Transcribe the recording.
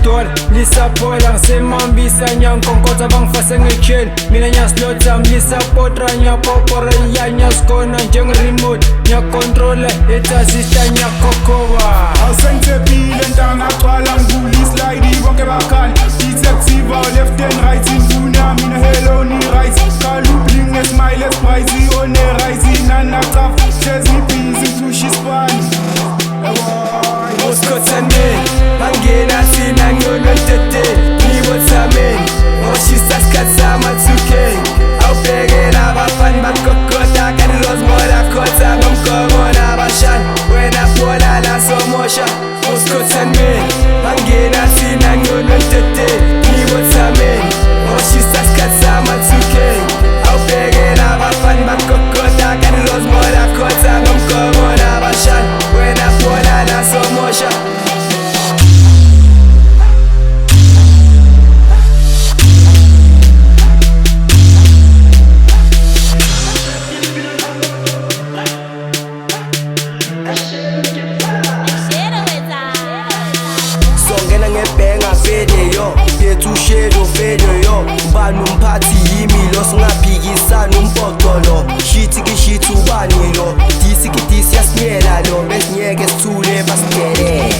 store lisapola ngisemambisa nyankonkotha bangifase ngechain mina nyaslotha ngisapotra nyapopora yanyaskona njengeremote nyakontrola etasista nyakokova awusengithebile ntanga gcwala ngivula islide bonke bakhali detective left and right imvuna mina hello ni right kalubling ngesmile esprize one right nana taf chase me busy push ispani Moskotane bangena sina ngono tete niwotsamen oshisa skatsa matsuke awubhekela abafani bakokota kanti rozmola khotha ngomkhomona abashani wena phola la somosha Moskotane bangena sina ngono tete niwotsamen oshisa skatsa matsuke awubhekela abafani bakokota kanti rozmola khotha ngomkhomona abashani wena phola la somosha Songena ngebhenga video yethu shelo video ubani umphathi yimi lo singaphikisana umpoqo lo shithi kishithi ubani lo disi kidisi yasinyela lo besingeke sithule basigele